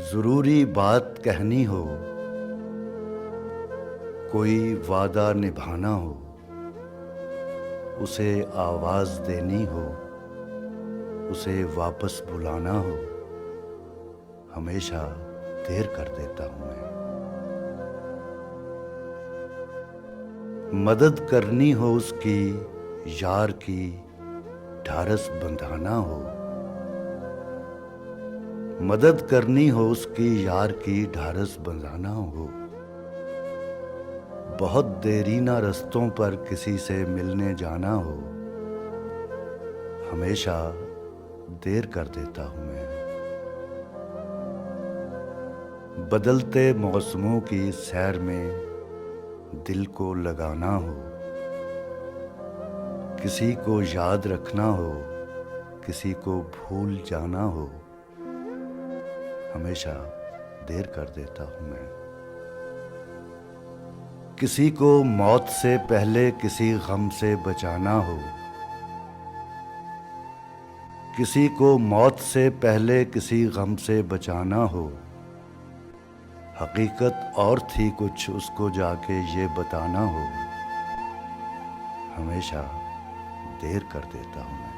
ज़रूरी बात कहनी हो, कोई वादा निभाना हो, उसे आवाज़ देनी हो, उसे वापस बुलाना हो, हमेशा देर कर देता हूँ मैं। मदद करनी हो उसकी, यार की ढारस बंधाना हो, मदद करनी हो उसकी, यार की ढारस बंधाना हो। बहुत देरीना रस्तों पर किसी से मिलने जाना हो, हमेशा देर कर देता हूँ मैं। बदलते मौसमों की सैर में दिल को लगाना हो, किसी को याद रखना हो, किसी को भूल जाना हो, हमेशा देर कर देता हूँ मैं। किसी को मौत से पहले किसी गम से बचाना हो, किसी को मौत से पहले किसी गम से बचाना हो, हकीकत और थी कुछ उसको जाके ये बताना हो, हमेशा देर कर देता हूँ मैं।